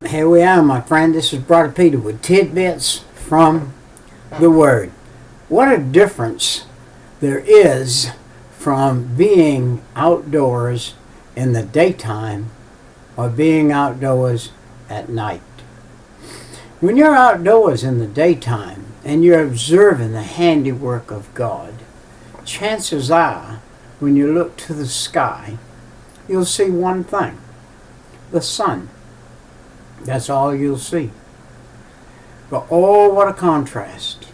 Here we are, my friend. This is Brother Peter with tidbits from the Word. What a difference there is from being outdoors in the daytime or being outdoors at night. When you're outdoors in the daytime and you're observing the handiwork of God, chances are, when you look to the sky, you'll see one thing: the sun. That's all you'll see. But oh, what a contrast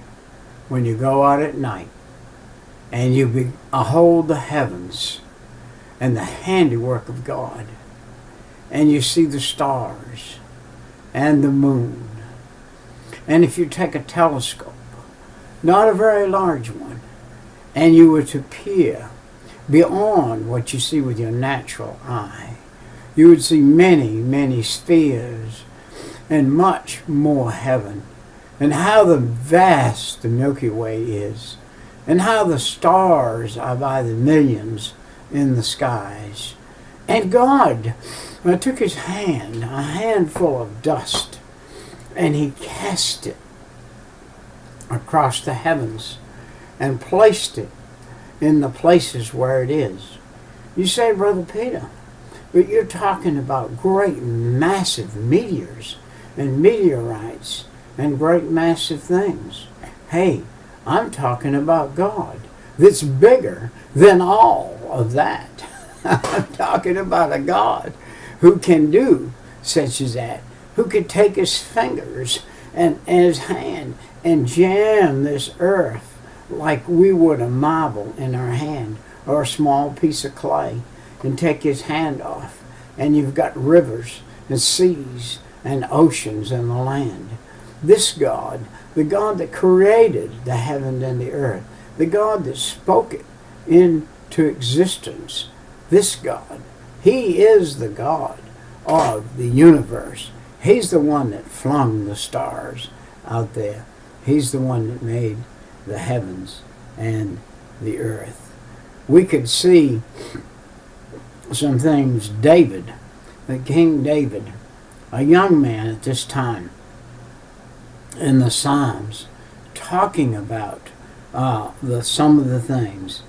when you go out at night and you behold the heavens and the handiwork of God, and you see the stars and the moon. And if you take a telescope, not a very large one, and you were to peer beyond what you see with your natural eye, you would see many, many spheres and much more heaven, and how the vast the Milky Way is, and how the stars are by the millions in the skies. And God took his hand, a handful of dust, and he cast it across the heavens and placed it in the places where it is. You say, Brother Peter, but you're talking about great massive meteors and meteorites and great massive things. Hey, I'm talking about God that's bigger than all of that. I'm talking about a God who can do such as that, who could take his fingers and his hand and jam this earth like we would a marble in our hand or a small piece of clay, and take his hand off, and you've got rivers and seas and oceans and the land. This God, the God that created the heaven and the earth, the God that spoke it into existence, this God, he is the God of the universe. He's the one that flung the stars out there. He's the one that made the heavens and the earth. We could see some things. David, the King David, a young man at this time, in the Psalms, talking about some of the things.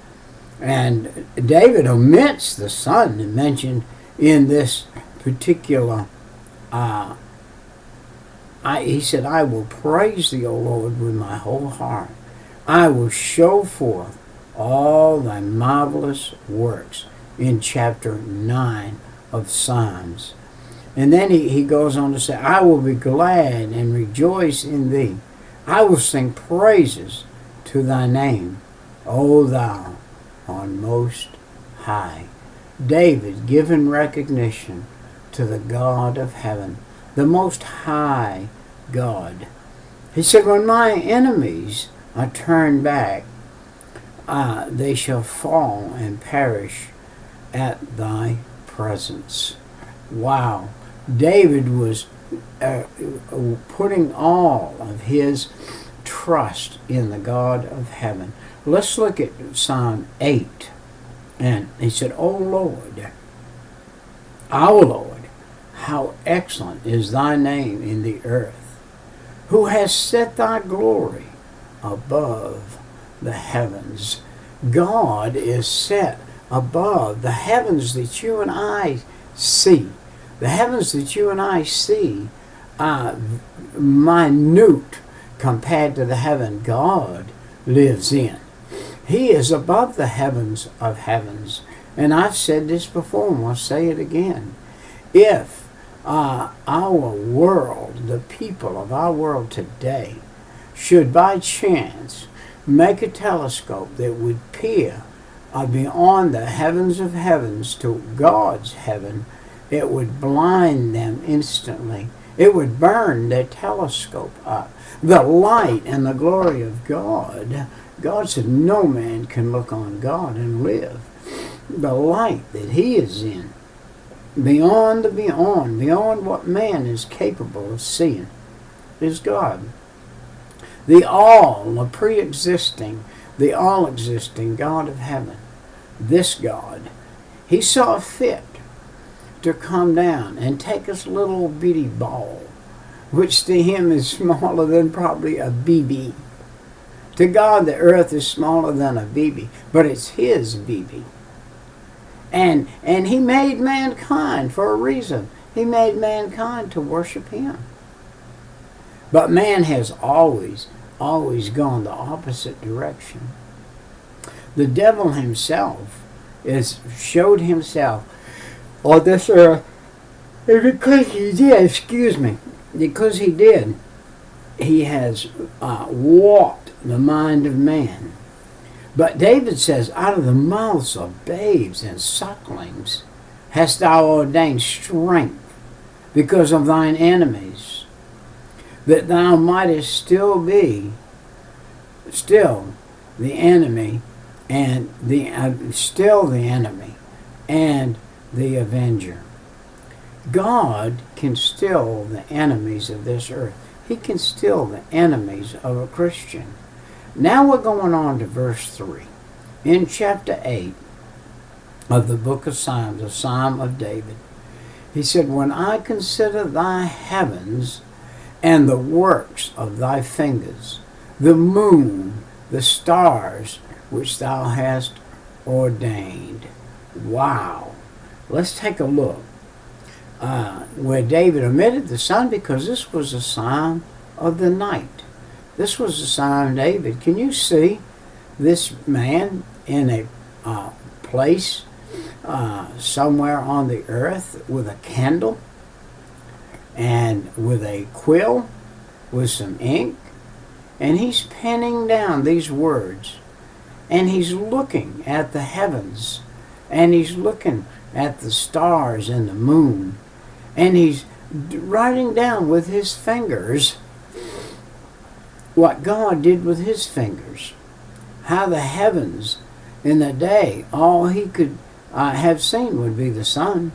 And David omits the sun mentioned in this particular. He said, I will praise thee, O Lord, with my whole heart. I will show forth all thy marvelous works, in chapter 9 of Psalms. And then he goes on to say, I will be glad and rejoice in thee. I will sing praises to thy name, O thou on most high. David giving recognition to the God of heaven, the most high God. He said, when my enemies are turned back, they shall fall and perish at thy presence. Wow. David was putting all of his trust in the God of heaven. Let's look at Psalm 8. And he said, O Lord, our Lord, how excellent is thy name in the earth, who has set thy glory above the heavens. God is set above the heavens that you and I see. The heavens that you and I see are minute compared to the heaven God lives in. He is above the heavens of heavens. And I've said this before, and I'll say it again. If our world, the people of our world today, should by chance make a telescope that would peer beyond the heavens of heavens to God's heaven, it would blind them instantly. It would burn their telescope up. The light and the glory of God. God said no man can look on God and live. The light that he is in, beyond the beyond what man is capable of seeing, is God. The pre-existing, the all-existing God of heaven. This God, he saw fit to come down and take this little bitty ball, which to him is smaller than probably a BB. To God, the earth is smaller than a BB, but it's his BB. And he made mankind for a reason. He made mankind to worship him. But man has always gone the opposite direction. The devil himself showed himself on this earth, and because he did, he has walked the mind of man. But David says, out of the mouths of babes and sucklings hast thou ordained strength because of thine enemies, that thou mightest still be the enemy and the avenger. God can still the enemies of this earth. He can still the enemies of a Christian. Now we're going on to verse 3. In chapter 8 of the book of Psalms, a Psalm of David, he said, when I consider thy heavens and the works of thy fingers, the moon, the stars, which thou hast ordained. Wow. Let's take a look. Where David omitted the sun, because this was a psalm of the night. This was the Psalm of David. Can you see this man in a place somewhere on the earth with a candle and with a quill, with some ink, and he's penning down these words, and he's looking at the heavens, and he's looking at the stars and the moon, and he's writing down with his fingers what God did with his fingers. How the heavens in the day, all he could have seen would be the sun.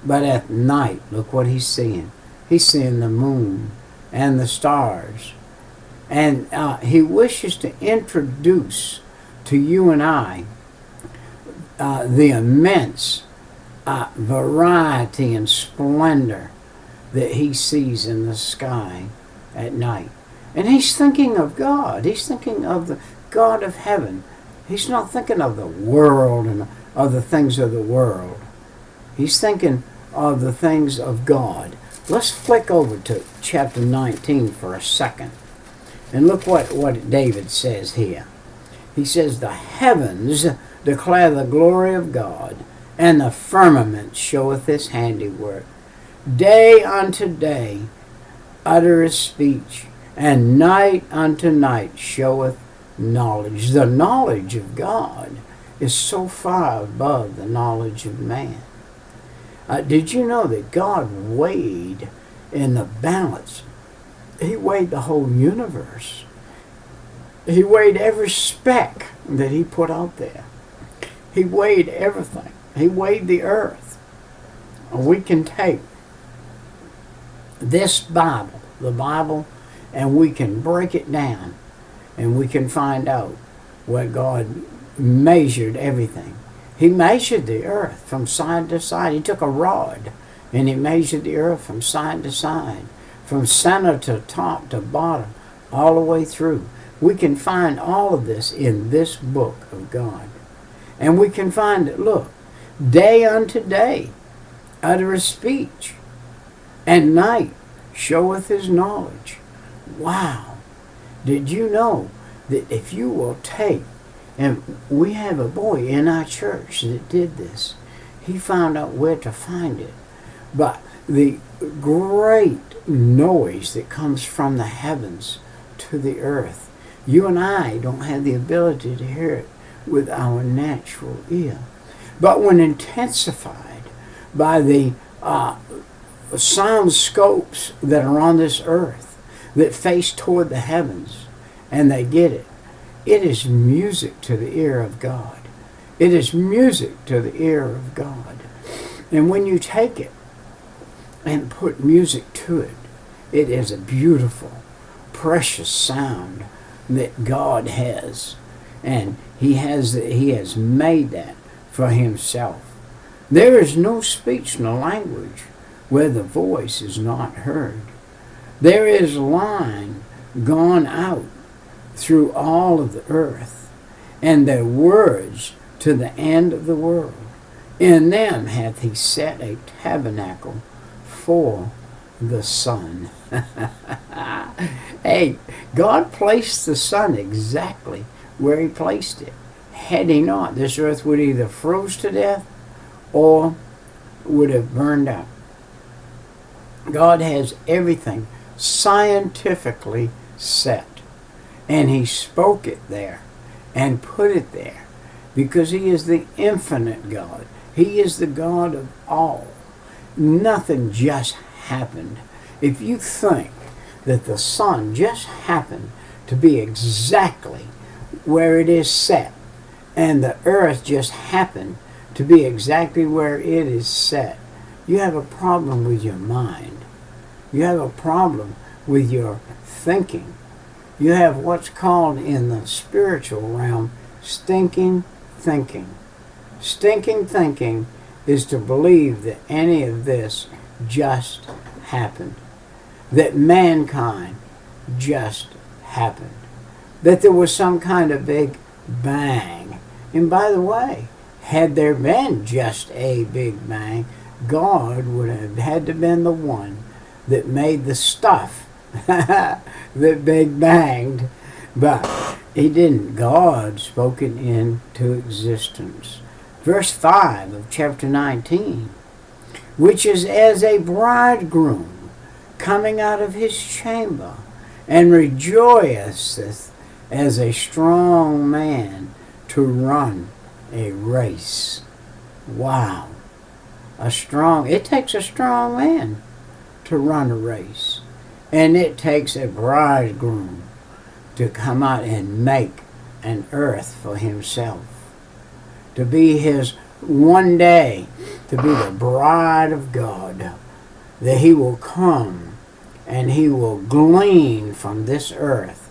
But at night, look what he's seeing. He's seeing the moon and the stars. And he wishes to introduce to you and I the immense variety and splendor that he sees in the sky at night. And he's thinking of God. He's thinking of the God of heaven. He's not thinking of the world and of the things of the world. He's thinking of the things of God. Let's flick over to chapter 19 for a second. And look what David says here. He says, the heavens declare the glory of God, and the firmament showeth his handiwork. Day unto day uttereth speech, and night unto night showeth knowledge. The knowledge of God is so far above the knowledge of man. Did you know that God weighed in the balance? He weighed the whole universe. He weighed every speck that he put out there. He weighed everything. He weighed the earth. We can take this Bible, the Bible, and we can break it down, and we can find out where God measured everything. He measured the earth from side to side. He took a rod and he measured the earth from side to side, from center to top to bottom, all the way through. We can find all of this in this book of God. And we can find it, look, day unto day uttereth speech, and night showeth his knowledge. Wow. Did you know that if you will take, and we have a boy in our church that did this. He found out where to find it. But the great noise that comes from the heavens to the earth, you and I don't have the ability to hear it with our natural ear. But when intensified by the sound scopes that are on this earth that face toward the heavens, and they get it, it is music to the ear of God. It is music to the ear of God. And when you take it and put music to it, it is a beautiful, precious sound that God has. And He has made that for Himself. There is no speech nor language where the voice is not heard. There is line gone out through all of the earth, and their words to the end of the world. In them hath he set a tabernacle for the sun. Hey, God placed the sun exactly where he placed it. Had he not, this earth would either froze to death or would have burned out. God has everything scientifically set, and he spoke it there and put it there because he is the infinite God. He is the God of all. Nothing just happened. If you think that the sun just happened to be exactly where it is set, and the earth just happened to be exactly where it is set, you have a problem with your mind. You have a problem with your thinking. You have what's called in the spiritual realm stinking thinking. Stinking thinking is to believe that any of this just happened, that mankind just happened, that there was some kind of big bang. And by the way, had there been just a big bang, God would have had to have been the one that made the stuff that big banged, but he didn't. God spoke it into existence. Verse 5 of chapter 19, which is as a bridegroom coming out of his chamber, and rejoiceth as a strong man to run a race. Wow. It takes a strong man to run a race. And it takes a bridegroom to come out and make an earth for himself. To be his one day, to be the bride of God. That he will come and he will glean from this earth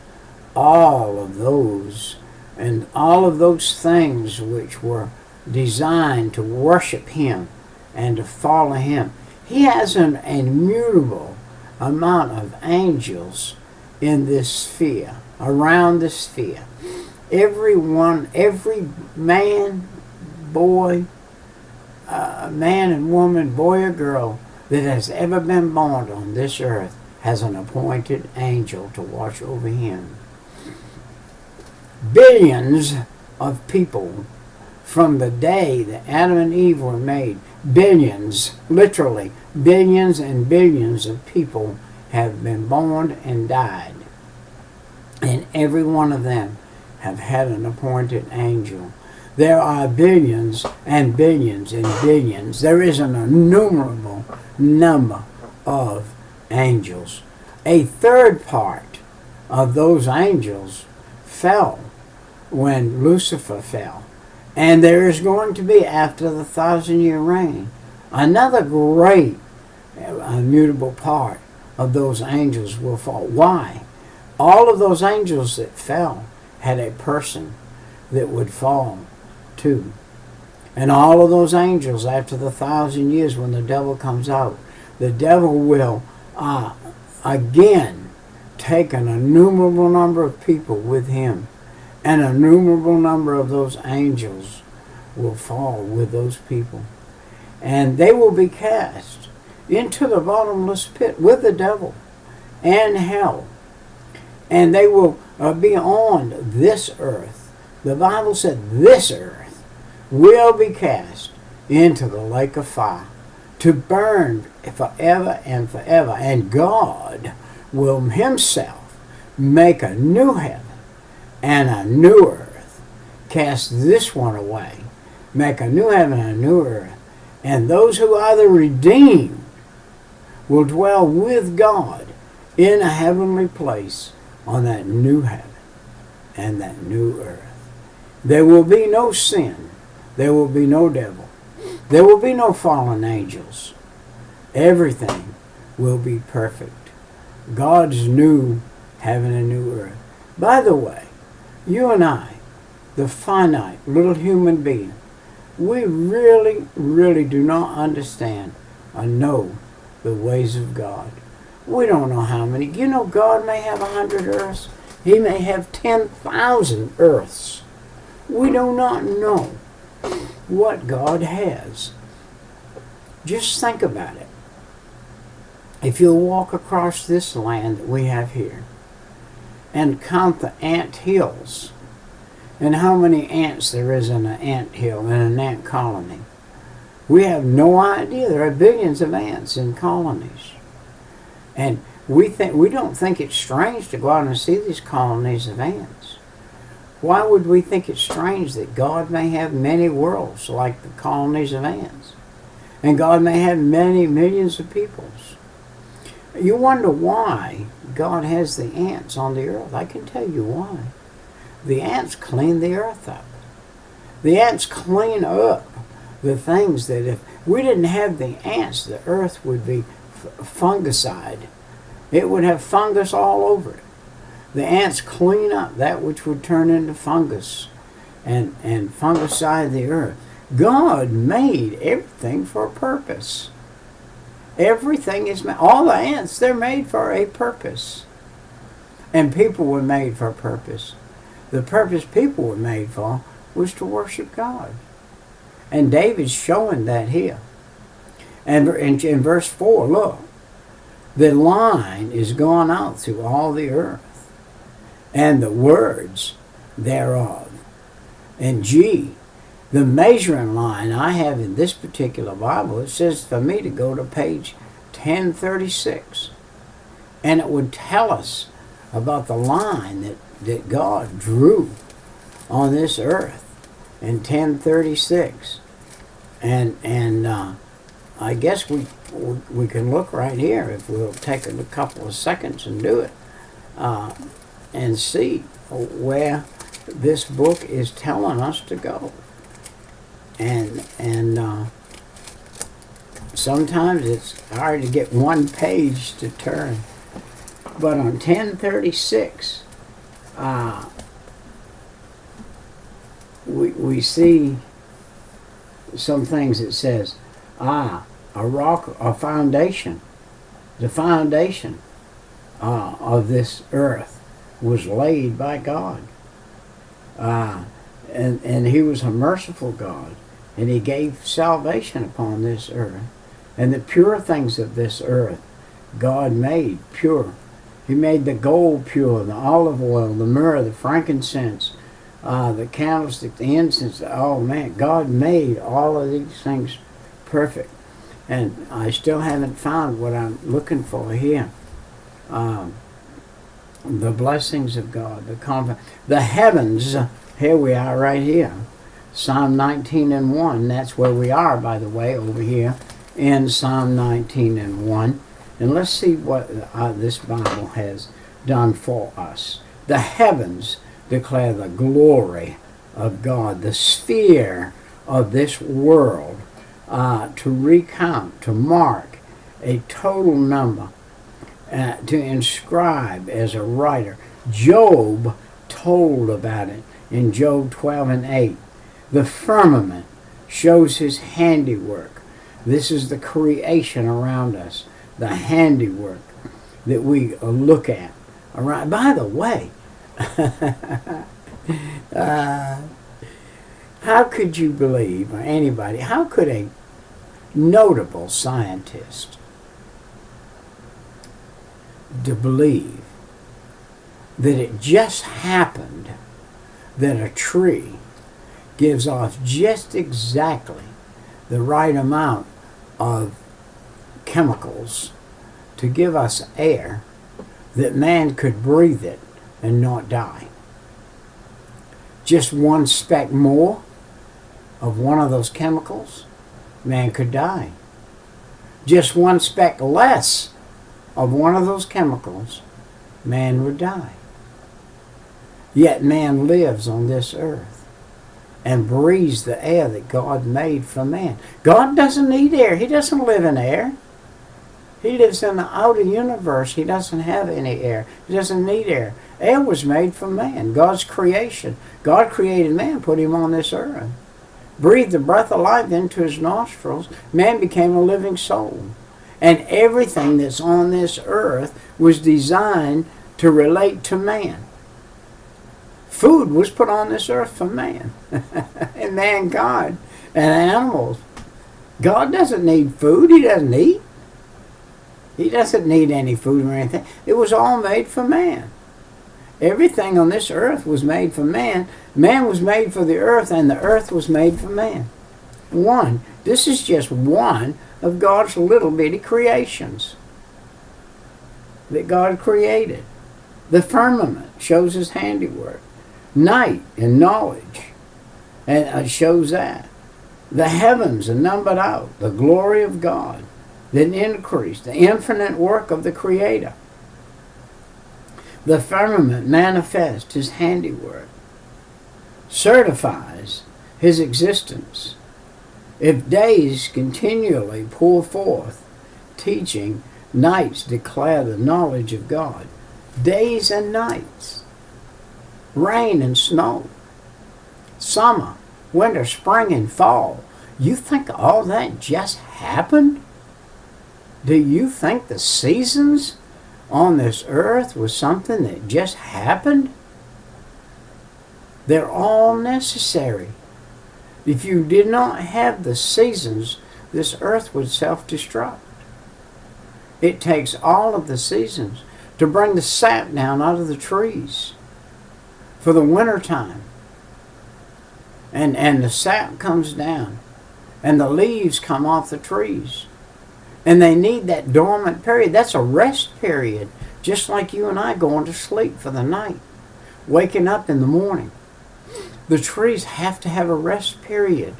all of those things which were designed to worship him and to follow him. He has an immutable amount of angels in this sphere, around this sphere. Every man, boy, man and woman, boy or girl that has ever been born on this earth has an appointed angel to watch over him. Billions of people from the day that Adam and Eve were made, billions, literally billions and billions of people have been born and died. And every one of them have had an appointed angel. There are billions and billions and billions. There is an innumerable number of angels. A third part of those angels fell when Lucifer fell. And there is going to be, after the 1,000-year reign, another great immutable part of those angels will fall. Why? All of those angels that fell had a person that would fall too. And all of those angels, after the 1,000 years, when the devil comes out, the devil will again take an innumerable number of people with him. An innumerable number of those angels will fall with those people. And they will be cast into the bottomless pit with the devil and hell. And they will be on this earth. The Bible said this earth will be cast into the lake of fire to burn forever and forever. And God will himself make a new heaven and a new earth, cast this one away, make a new heaven and a new earth, and those who are the redeemed will dwell with God in a heavenly place on that new heaven and that new earth. There will be no sin. There will be no devil. There will be no fallen angels. Everything will be perfect. God's new heaven and new earth. By the way, you and I, the finite little human being, We really, really do not understand or know the ways of God. We don't know how many. You know, God may have 100 earths. He may have 10,000 earths. We do not know what God has. Just think about it. If you'll walk across this land that we have here and count the ant hills and how many ants there is in an ant hill, in an ant colony, we have no idea. There are billions of ants in colonies. And we don't think it's strange to go out and see these colonies of ants. Why would we think it's strange that God may have many worlds like the colonies of ants? And God may have many millions of peoples. You wonder why God has the ants on the earth. I can tell you why. The ants clean the earth up. The ants clean up the things that if we didn't have the ants, the earth would be fungicide. It would have fungus all over it. The ants clean up that which would turn into fungus and fungicide the earth. God made everything for a purpose. Everything is made. All the ants, they're made for a purpose. And people were made for a purpose. The purpose people were made for was to worship God. And David's showing that here. And in verse 4, look, the line is gone out through all the earth, and the words thereof. And G, the measuring line I have in this particular Bible, it says for me to go to page 1036. And it would tell us about the line that God drew on this earth in 1036. And I guess we can look right here if we'll take a couple of seconds and do it and see where this book is telling us to go. And sometimes it's hard to get one page to turn. But on 1036, we see some things. It says, a rock, a foundation. The foundation of this earth was laid by God. And he was a merciful God. And he gave salvation upon this earth. And the pure things of this earth, God made pure. He made the gold pure, the olive oil, the myrrh, the frankincense, the candlestick, the incense. Oh man, God made all of these things perfect. And I still haven't found what I'm looking for here. The blessings of God, the heavens. Here we are right here. Psalm 19 and 1. That's where we are, by the way, over here in Psalm 19 and 1. And let's see what this Bible has done for us. The heavens declare the glory of God, the sphere of this world, to recount, to mark a total number, to inscribe as a writer. Job told about it in Job 12 and 8. The firmament shows his handiwork. This is the creation around us, the handiwork that we look at. All right. By the way, how could you believe, or anybody, how could a notable scientist to believe that it just happened that a tree gives off just exactly the right amount of chemicals to give us air that man could breathe it and not die? Just one speck more of one of those chemicals, man could die. Just one speck less of one of those chemicals, man would die. Yet man lives on this earth and breathes the air that God made for man. God doesn't need air. He doesn't live in air. He lives in the outer universe. He doesn't have any air. He doesn't need air. Air was made for man, God's creation. God created man, put him on this earth. breathed the breath of life into his nostrils, man became a living soul. And everything that's on this earth was designed to relate to man. Food was put on this earth for man and mankind and animals. God doesn't need food. He doesn't eat. He doesn't need any food or anything. It was all made for man. Everything on this earth was made for man. Man was made for the earth, and the earth was made for man. One. This is just one of God's little bitty creations that God created. The firmament shows his handiwork. Night and knowledge and shows that. The heavens are numbered out, the glory of God, the increase, the infinite work of the Creator. The firmament manifests his handiwork, certifies his existence. If days continually pour forth teaching, nights declare the knowledge of God. Days and nights, rain and snow, summer, winter, spring, and fall. You think all that just happened? Do you think the seasons on this earth was something that just happened? They're all necessary. If you did not have the seasons, this earth would self-destruct. It takes all of the seasons to bring the sap down out of the trees for the winter time. And the sap comes down and the leaves come off the trees. And they need that dormant period. That's a rest period, just like you and I going to sleep for the night, waking up in the morning. The trees have to have a rest period.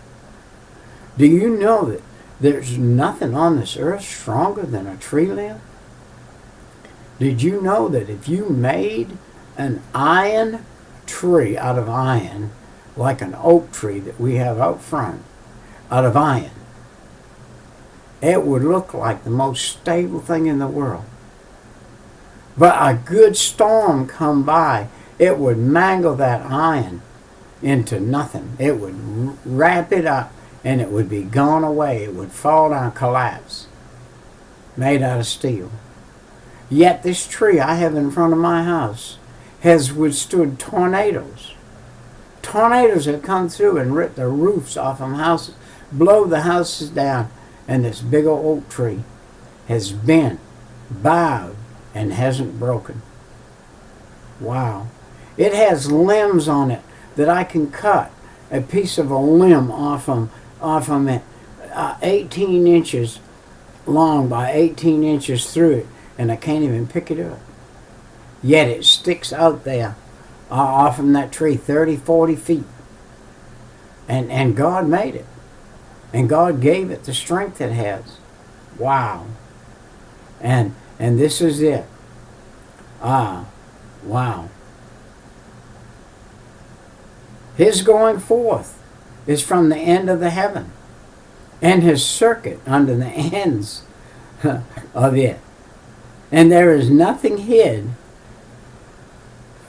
Do you know that there's nothing on this earth stronger than a tree limb? Did you know that if you made an iron tree out of iron, like an oak tree that we have out front, out of iron, it would look like the most stable thing in the world. But a good storm come by, it would mangle that iron into nothing. It would wrap it up and it would be gone away. It would fall down, collapse, made out of steel. Yet this tree I have in front of my house has withstood tornadoes. Tornadoes have come through and ripped the roofs off of houses, blow the houses down, and this big old oak tree has bent, bowed, and hasn't broken. Wow. It has limbs on it that I can cut a piece of a limb off of it, 18 inches long by 18 inches through it, and I can't even pick it up. Yet it sticks out there off from that tree 30, 40 feet. And God made it. And God gave it the strength it has. Wow. And this is it. Wow. His going forth is from the end of the heaven, and his circuit under the ends of it. And there is nothing hid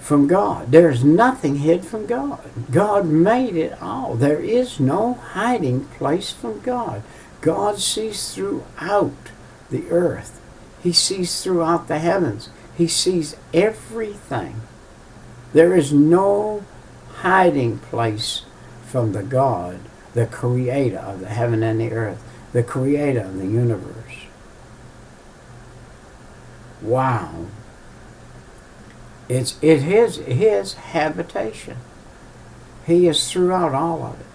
from God. There is nothing hid from God. God made it all. There is no hiding place from God. God sees throughout the earth. He sees throughout the heavens. He sees everything. There is no hiding place from the God, the creator of the heaven and the earth, the creator of the universe. Wow. It's his habitation. He is throughout all of it.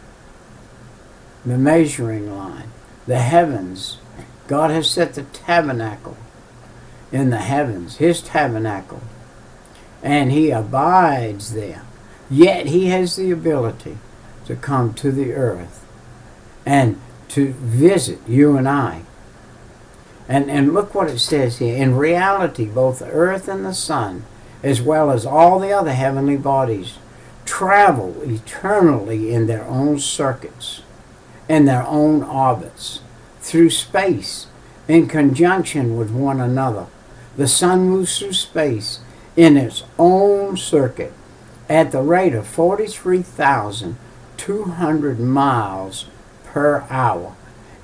The measuring line, the heavens. God has set the tabernacle in the heavens, his tabernacle, and he abides there. Yet he has the ability to come to the earth and to visit you and I. And look what it says here. In reality, both the earth and the sun, as well as all the other heavenly bodies, travel eternally in their own circuits, in their own orbits, through space, in conjunction with one another. The sun moves through space in its own circuit at the rate of 43,200 200 miles per hour.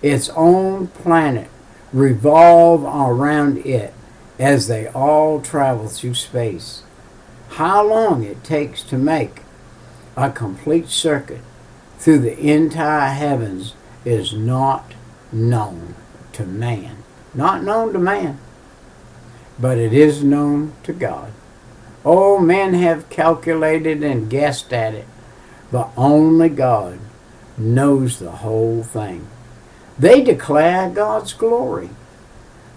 Its own planet revolve around it as they all travel through space. How long it takes to make a complete circuit through the entire heavens is not known to man. Not known to man, but it is known to God. Oh, men have calculated and guessed at it, but only God knows the whole thing. They declare God's glory,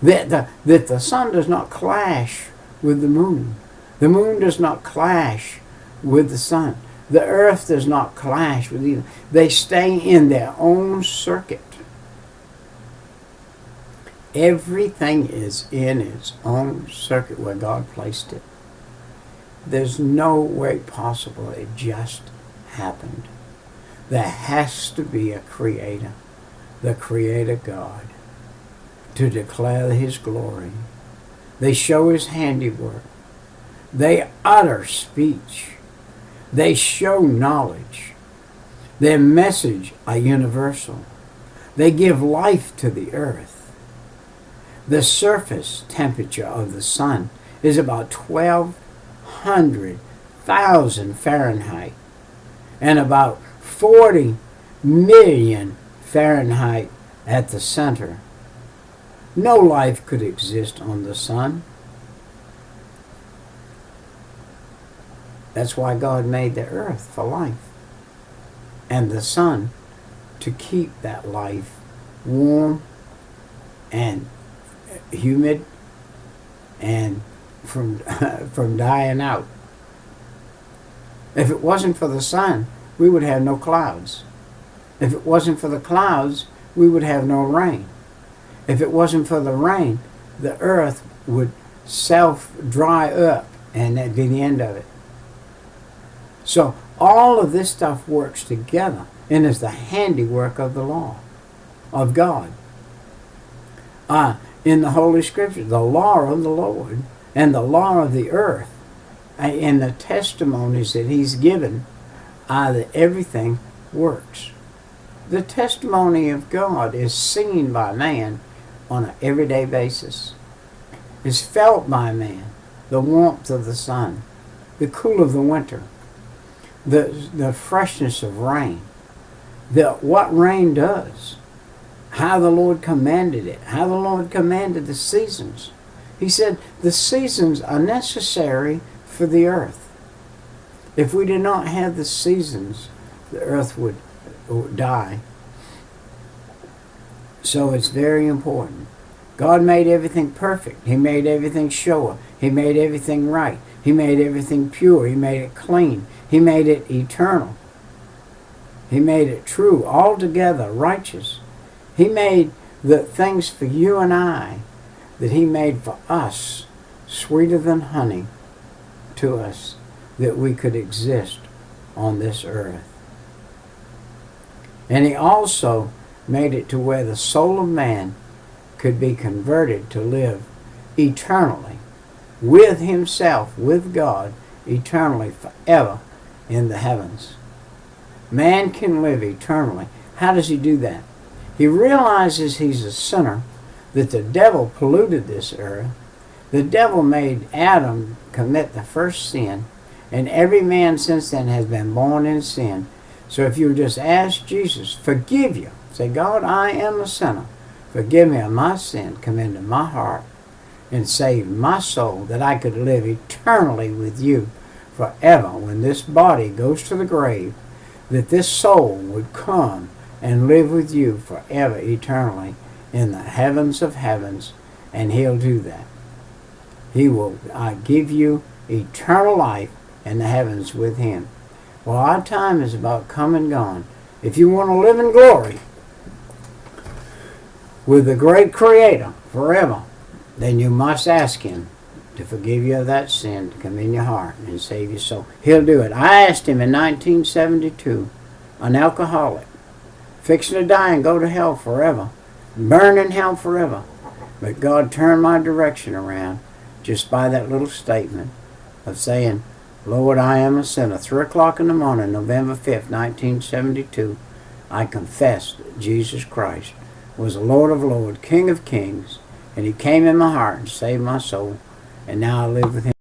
that the sun does not clash with the moon. The moon does not clash with the sun. The earth does not clash with either. They stay in their own circuit. Everything is in its own circuit where God placed it. There's no way possible it just happened. There has to be a creator, the creator God, to declare his glory. They show his handiwork. They utter speech. They show knowledge. Their message are universal. They give life to the earth. The surface temperature of the sun is about 1,200,000 Fahrenheit and about 40 million Fahrenheit at the center. No life could exist on the sun. That's why God made the earth for life and the sun to keep that life warm and humid and from dying out. If it wasn't for the sun, we would have no clouds. If it wasn't for the clouds, we would have no rain. If it wasn't for the rain, the earth would self-dry up, and that'd be the end of it. So all of this stuff works together and is the handiwork of the law of God. In the Holy Scripture, the law of the Lord and the law of the earth and the testimonies that he's given are that everything works. The testimony of God is seen by man on an everyday basis. Is felt by man. The warmth of the sun, the cool of the winter, the freshness of rain, what rain does, how the Lord commanded it, how the Lord commanded the seasons. He said the seasons are necessary for the earth. If we did not have the seasons, the earth would die. So it's very important. God made everything perfect. He made everything sure. He made everything right. He made everything pure. He made it clean. He made it eternal. He made it true, altogether righteous. He made the things for you and I that he made for us sweeter than honey to us, that we could exist on this earth. And he also made it to where the soul of man could be converted to live eternally with himself, with God, eternally, forever in the heavens. Man can live eternally. How does he do that? He realizes he's a sinner, that the devil polluted this earth. The devil made Adam commit the first sin, and every man since then has been born in sin. So if you just ask Jesus, forgive you, say, God, I am a sinner. Forgive me of my sin, come into my heart, and save my soul, that I could live eternally with you forever. When this body goes to the grave, that this soul would come and live with you forever, eternally, in the heavens of heavens, and he'll do that. He will give you eternal life in the heavens with him. Well, our time is about come and gone. If you want to live in glory with the great Creator forever, then you must ask him to forgive you of that sin, to come in your heart and save your soul. He'll do it. I asked him in 1972, an alcoholic, fixing to die and go to hell forever, burn in hell forever. But God turned my direction around just by that little statement of saying, Lord, I am a sinner. 3 o'clock in the morning, November 5th, 1972, I confessed that Jesus Christ was the Lord of Lords, King of Kings, and He came in my heart and saved my soul, and now I live with Him.